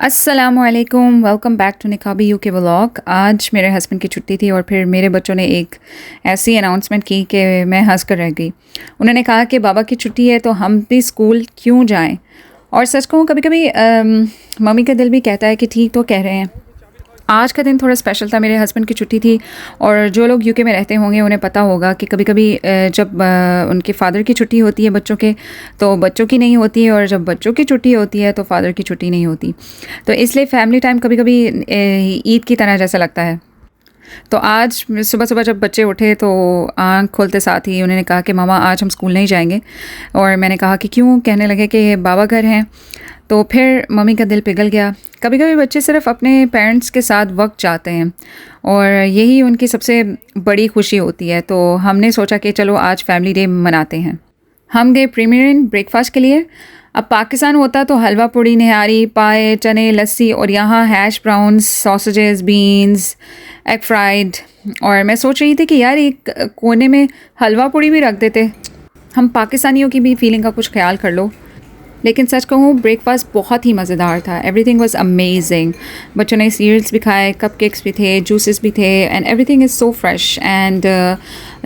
अस्सलामुअलैकुम, welcome back to Niqabi UK vlog. आज मेरे हस्बैंड की छुट्टी थी और फिर मेरे बच्चों ने एक ऐसी अनाउंसमेंट की कि मैं हंस कर रह गई। उन्होंने कहा कि बाबा की छुट्टी है तो हम भी स्कूल क्यों जाएं। और सच कहूँ कभी कभी मम्मी का दिल भी कहता है कि ठीक तो कह रहे हैं। आज का दिन थोड़ा स्पेशल था, मेरे हस्बैंड की छुट्टी थी और जो लोग यूके में रहते होंगे उन्हें पता होगा कि कभी कभी जब उनके फादर की छुट्टी होती है बच्चों के, तो बच्चों की नहीं होती है, और जब बच्चों की छुट्टी होती है तो फादर की छुट्टी नहीं होती। तो इसलिए फैमिली टाइम कभी कभी ईद की तरह जैसा लगता है। तो आज सुबह सुबह जब बच्चे उठे तो आँख खोलते साथ ही उन्होंने कहा कि मामा आज हम स्कूल नहीं जाएंगे। और मैंने कहा कि क्यों? कहने लगे कि बाबा घर हैं। तो फिर मम्मी का दिल पिघल गया। कभी कभी बच्चे सिर्फ अपने पेरेंट्स के साथ वक्त चाहते हैं और यही उनकी सबसे बड़ी खुशी होती है। तो हमने सोचा कि चलो आज फैमिली डे मनाते हैं। हम गए प्रीमियम ब्रेकफास्ट के लिए। अब पाकिस्तान होता तो हलवा पूड़ी, निहारी, पाए, चने, लस्सी, और यहाँ hash browns, sausages, beans, egg fried. और मैं सोच रही थी कि यार एक कोने में हलवा पूड़ी भी रख देते, हम पाकिस्तानियों की भी फीलिंग का कुछ ख्याल कर लो। लेकिन सच कहूँ ब्रेकफास्ट बहुत ही मज़ेदार था। Everything was amazing. बच्चों ने सीरियल्स भी खाए, कपकेक्स भी थे, जूसेस भी थे, and everything is so fresh. And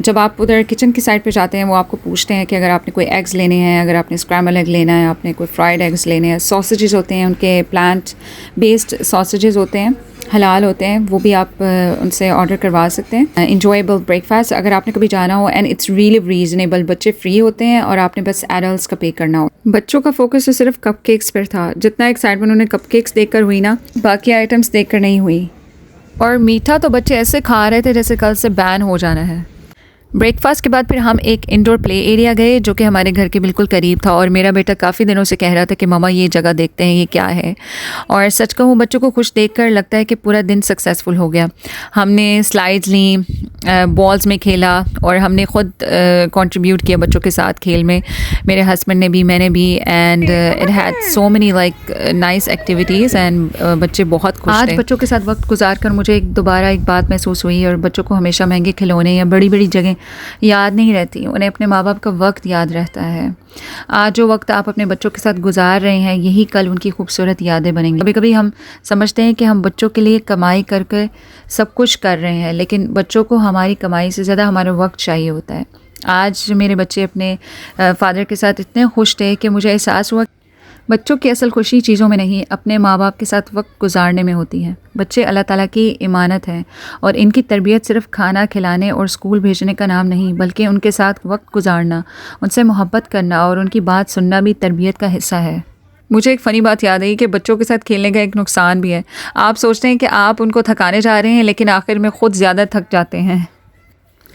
जब आप उधर किचन की साइड पे जाते हैं वो आपको पूछते हैं कि अगर आपने कोई एग्स लेने हैं, अगर आपने स्क्रैम्बल एग लेना है, आपने कोई फ्राइड एग्स लेने हैं। सॉसेजेस होते हैं उनके, प्लांट बेस्ड सॉसेजेस होते हैं, हलाल होते हैं, वो भी आप उनसे ऑर्डर करवा सकते हैं। इंजॉयबल ब्रेकफास्ट अगर आपने कभी जाना हो, एंड इट्स रियली रीजनेबल। बच्चे फ्री होते हैं और आपने बस एडल्ट्स का पे करना हो। बच्चों का फोकस तो सिर्फ कपकेक्स पर था। जितना एक्साइटमेंट उन्हें कपकेक्स देखकर हुई ना, बाकी आइटम्स देखकर नहीं हुई। और मीठा तो बच्चे ऐसे खा रहे थे जैसे कल से बैन हो जाना है। ब्रेकफास्ट के बाद फिर हम एक इंडोर प्ले एरिया गए जो कि हमारे घर के बिल्कुल करीब था। और मेरा बेटा काफ़ी दिनों से कह रहा था कि मामा ये जगह देखते हैं, ये क्या है। और सच कहूँ बच्चों को खुश देखकर लगता है कि पूरा दिन सक्सेसफुल हो गया। हमने स्लाइड्स ली, बॉल्स में खेला, और हमने ख़ुद कंट्रीब्यूट किया बच्चों के साथ खेल में। मेरे हस्बैंड ने भी, मैंने भी, and it had so many like nice activities, and बच्चे बहुत खुश थे। आज बच्चों के साथ वक्त गुजार कर मुझे दोबारा एक बात महसूस हुई। और बच्चों को हमेशा महंगे खिलौने या बड़ी बड़ी जगह याद नहीं रहती, उन्हें अपने माँ बाप का वक्त याद रहता है। आज जो वक्त आप अपने बच्चों के साथ गुजार रहे हैं यही कल उनकी खूबसूरत यादें बनेंगी। कभी कभी हम समझते हैं कि हम बच्चों के लिए कमाई करके सब कुछ कर रहे हैं, लेकिन बच्चों को हमारी कमाई से ज़्यादा हमारा वक्त चाहिए होता है। आज मेरे बच्चे अपने फादर के साथ इतने खुश थे कि मुझे एहसास हुआ बच्चों की असल खुशी चीज़ों में नहीं, अपने माँ बाप के साथ वक्त गुजारने में होती है। बच्चे अल्लाह ताला की इमानत है और इनकी तरबियत सिर्फ खाना खिलाने और स्कूल भेजने का नाम नहीं, बल्कि उनके साथ वक्त गुजारना, उनसे मोहब्बत करना और उनकी बात सुनना भी तरबियत का हिस्सा है। मुझे एक फ़नी बात याद आई कि बच्चों के साथ खेलने का एक नुकसान भी है। आप सोचते हैं कि आप उनको थकाने जा रहे हैं, लेकिन आखिर में ख़ुद ज़्यादा थक जाते हैं।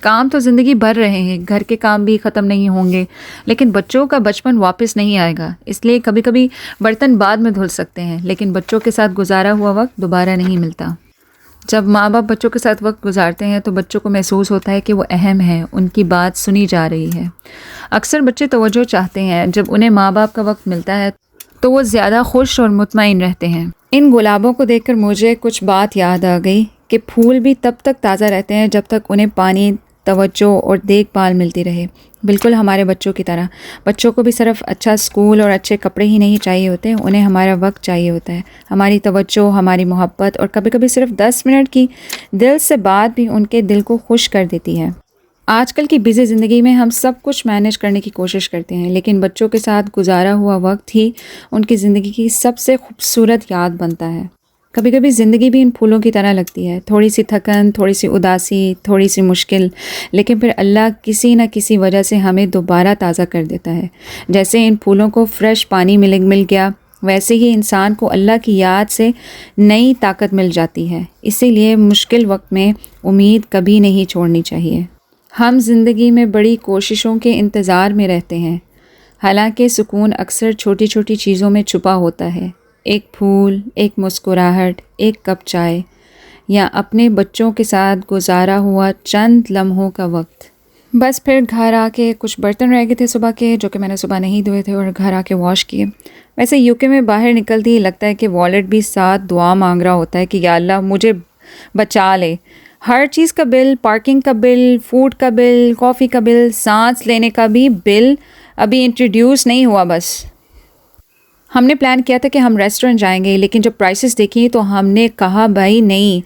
काम तो ज़िंदगी भर रहे हैं, घर के काम भी ख़त्म नहीं होंगे, लेकिन बच्चों का बचपन वापस नहीं आएगा। इसलिए कभी कभी बर्तन बाद में धुल सकते हैं, लेकिन बच्चों के साथ गुजारा हुआ वक्त दोबारा नहीं मिलता। जब माँ बाप बच्चों के साथ वक्त गुजारते हैं तो बच्चों को महसूस होता है कि वो अहम है, उनकी बात सुनी जा रही है। अक्सर बच्चे तवज्जो चाहते हैं। जब उन्हें माँ बाप का वक्त मिलता है तो वो ज़्यादा खुश और मुतमईन रहते हैं। इन गुलाबों को देखकर मुझे कुछ बात याद आ गई कि फूल भी तब तक ताज़ा रहते हैं जब तक उन्हें पानी, तवज्जो और देखभाल मिलती रहे। बिल्कुल हमारे बच्चों की तरह। बच्चों को भी सिर्फ अच्छा स्कूल और अच्छे कपड़े ही नहीं चाहिए होते, उन्हें हमारा वक्त चाहिए होता है, हमारी तवज्जो, हमारी मोहब्बत, और कभी कभी सिर्फ 10 मिनट की दिल से बात भी उनके दिल को खुश कर देती है। आजकल की बिज़ी ज़िंदगी में हम सब कुछ मैनेज करने की कोशिश करते हैं, लेकिन बच्चों के साथ गुजारा हुआ वक्त ही उनकी ज़िंदगी की सबसे खूबसूरत याद बनता है। कभी कभी ज़िंदगी भी इन फूलों की तरह लगती है, थोड़ी सी थकन, थोड़ी सी उदासी, थोड़ी सी मुश्किल, लेकिन फिर अल्लाह किसी न किसी वजह से हमें दोबारा ताज़ा कर देता है। जैसे इन फूलों को फ्रेश पानी मिल गया, वैसे ही इंसान को अल्लाह की याद से नई ताकत मिल जाती है। इसीलिए मुश्किल वक्त में उम्मीद कभी नहीं छोड़नी चाहिए। हम ज़िंदगी में बड़ी कोशिशों के इंतज़ार में रहते हैं, हालांकि सुकून अक्सर छोटी छोटी चीज़ों में छुपा होता है। एक फूल, एक मुस्कुराहट, एक कप चाय, या अपने बच्चों के साथ गुजारा हुआ चंद लम्हों का वक्त। बस फिर घर आके कुछ बर्तन रह गए थे सुबह के, जो कि मैंने सुबह नहीं धोए थे, और घर आके वॉश किए। वैसे यूके में बाहर निकलती ही लगता है कि वॉलेट भी साथ दुआ मांग रहा होता है कि या अल्लाह मुझे बचा ले। हर चीज़ का बिल, पार्किंग का बिल, फूड का बिल, कॉफ़ी का बिल, सांस लेने का भी बिल अभी इंट्रोड्यूस नहीं हुआ। बस हमने प्लान किया था कि हम रेस्टोरेंट जाएंगे, लेकिन जब प्राइसेस देखी तो हमने कहा भाई नहीं,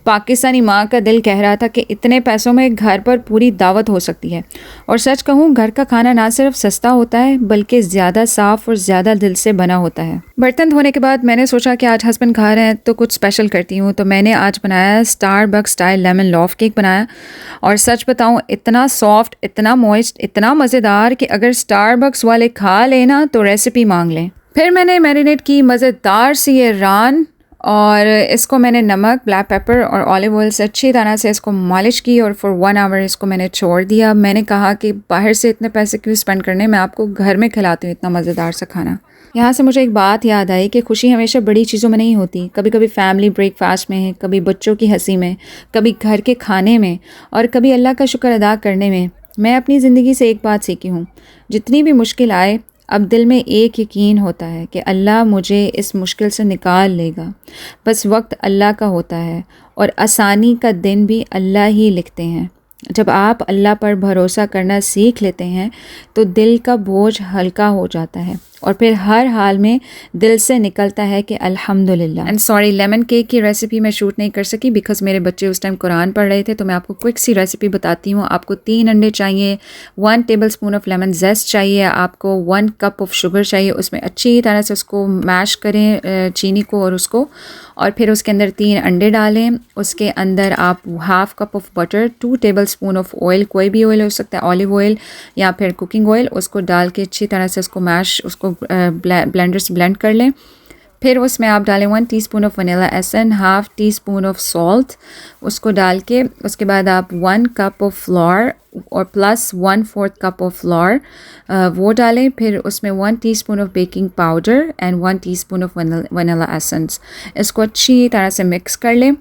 पाकिस्तानी माँ का दिल कह रहा था कि इतने पैसों में घर पर पूरी दावत हो सकती है। और सच कहूँ, घर का खाना ना सिर्फ सस्ता होता है बल्कि ज़्यादा साफ़ और ज़्यादा दिल से बना होता है। बर्तन धोने के बाद मैंने सोचा कि आज हस्बैंड खा रहे हैं तो कुछ स्पेशल करती हूँ, तो मैंने आज बनाया Starbucks style lemon loaf cake बनाया। और सच बताऊँ, इतना सॉफ्ट, इतना मॉइस्ट, इतना मज़ेदार कि अगर स्टारबक्स वाले खा लेना तो रेसिपी मांग लें। फिर मैंने मैरिनेट की मज़ेदार सी ये रान, और इसको मैंने नमक, ब्लैक पेपर और ऑलिव ऑयल से अच्छी तरह से इसको मालिश की और फॉर 1 आवर इसको मैंने छोड़ दिया। मैंने कहा कि बाहर से इतने पैसे क्यों स्पेंड करने, मैं आपको घर में खिलाती हूँ इतना मज़ेदार सा खाना। यहाँ से मुझे एक बात याद आई कि खुशी हमेशा बड़ी चीज़ों में नहीं होती, कभी कभी फैमिली ब्रेकफास्ट में, कभी बच्चों की हंसी में, कभी घर के खाने में, और कभी अल्लाह का शुक्र अदा करने में। मैं अपनी ज़िंदगी से एक बात सीखी हूँ, जितनी भी मुश्किल आए, अब दिल में एक यकीन होता है कि अल्लाह मुझे इस मुश्किल से निकाल लेगा। बस वक्त अल्लाह का होता है और आसानी का दिन भी अल्लाह ही लिखते हैं। जब आप अल्लाह पर भरोसा करना सीख लेते हैं तो दिल का बोझ हल्का हो जाता है और फिर हर हाल में दिल से निकलता है कि अल्हम्दुलिल्लाह। एंड सॉरी, लेमन केक की रेसिपी मैं शूट नहीं कर सकी बिकॉज मेरे बच्चे उस टाइम कुरान पढ़ रहे थे। तो मैं आपको क्विक सी रेसिपी बताती हूँ। आपको 3 अंडे चाहिए, 1 टेबल स्पून ऑफ लेमन जेस्ट चाहिए, आपको 1 कप ऑफ शुगर चाहिए। उसमें अच्छी तरह से उसको मैश करें चीनी को और उसको, और फिर उसके अंदर 3 अंडे डालें। उसके अंदर आप 1/2 cup of butter, 2 table spoon of oil, कोई भी ऑयल हो सकता है, ऑलिव ऑयल या फिर कुकिंग ऑयल, उसको डाल के अच्छी तरह से उसको मैश, उसको ब्लेंडर से ब्लेंड कर लें। फिर उसमें आप डालें 1 teaspoon of vanilla essence, 1/2 teaspoon of salt, उसको डाल के उसके बाद आप 1 कप ऑफ फ्लोर और प्लस 1/4 कप ऑफ फ्लोर वो डालें। फिर उसमें 1 teaspoon of baking powder and 1 teaspoon of vanilla essence, इसको अच्छी तरह से मिक्स कर लें।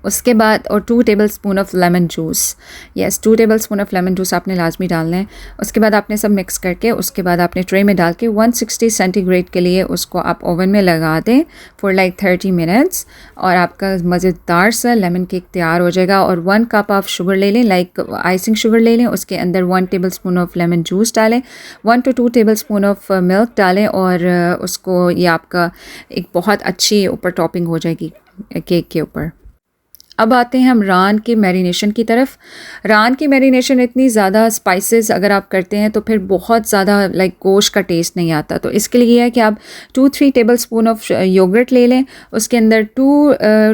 उसके बाद और 2 table spoon of lemon juice, yes 2 table spoon of lemon juice आपने लाजमी डालना है। उसके बाद आपने सब मिक्स करके उसके बाद आपने ट्रे में डाल के 160 सेंटीग्रेड के लिए उसको आप ओवन में लगा दें फॉर लाइक 30 मिनट्स, और आपका मज़ेदार सा लेमन केक तैयार हो जाएगा। और 1 कप आप शुगर ले लें, लाइक आइसिंग शुगर ले लें, उसके अंदर 1 table spoon of lemon juice डालें, 1 to 2 table spoon of milk डालें, और उसको ये आपका एक बहुत अच्छी ऊपर टॉपिंग हो जाएगी केक के ऊपर। अब आते हैं हम रान की मैरिनेशन की तरफ। रान की मैरिनेशन इतनी ज़्यादा स्पाइसेस अगर आप करते हैं तो फिर बहुत ज़्यादा लाइक गोश्त का टेस्ट नहीं आता। तो इसके लिए है कि आप 2-3 टेबल स्पून ऑफ योगर्ट ले लें, उसके अंदर 2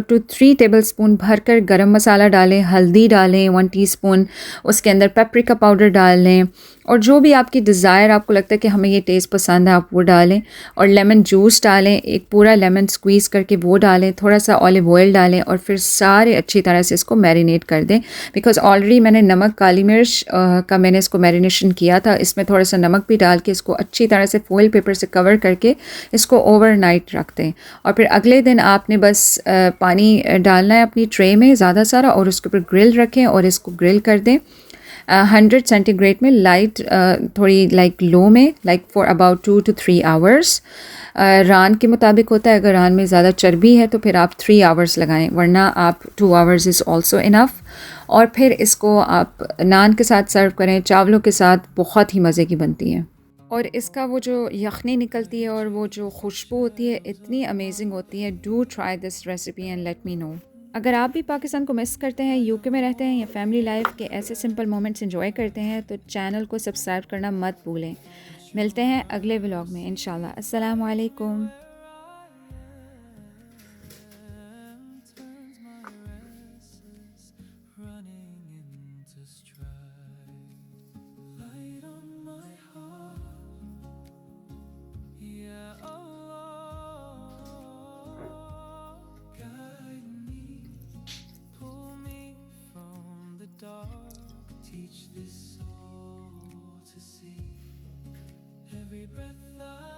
to 3 टेबल स्पून भर कर गरम मसाला डालें, हल्दी डालें 1 टीस्पून, उसके अंदर पेपरिका पाउडर डाल लें, और जो भी आपकी डिज़ायर आपको लगता है कि हमें ये टेस्ट पसंद है आप वो डालें। और लेमन जूस डालें, एक पूरा लेमन स्क्वीज़ करके वो डालें, थोड़ा सा ऑलिव ऑयल डालें, और फिर सारे अच्छी तरह से इसको मैरिनेट कर दें। बिकॉज़ ऑलरेडी मैंने नमक, काली मिर्च का मैंने इसको मैरिनेशन किया था, इसमें थोड़ा सा नमक भी डाल के इसको अच्छी तरह से फॉइल पेपर से कवर करके इसको ओवरनाइट रख दें। और फिर अगले दिन आपने बस पानी डालना है अपनी ट्रे में ज़्यादा सारा, और उसके ऊपर ग्रिल रखें और इसको ग्रिल कर दें 100 सेंटीग्रेड में, लाइट थोड़ी लाइक लो में, like for about 2 to 3 hours. रान के मुताबिक होता है, अगर रान में ज़्यादा चर्बी है तो फिर आप 3 आवर्स लगाएं, वरना आप 2 आवर्स इज़ ऑल्सो इनफ। और फिर इसको आप नान के साथ सर्व करें, चावलों के साथ, बहुत ही मज़े की बनती है। और इसका वो जो यखनी निकलती है और वो जो खुशबू होती है इतनी अमेजिंग होती है। Do try this recipe and let me know. अगर आप भी पाकिस्तान को मिस करते हैं, यूके में रहते हैं या फैमिली लाइफ के ऐसे सिंपल मोमेंट्स एंजॉय करते हैं तो चैनल को सब्सक्राइब करना मत भूलें। मिलते हैं अगले व्लॉग में इंशाल्लाह। अस्सलाम वालेकुम। Teach this soul to see every breath I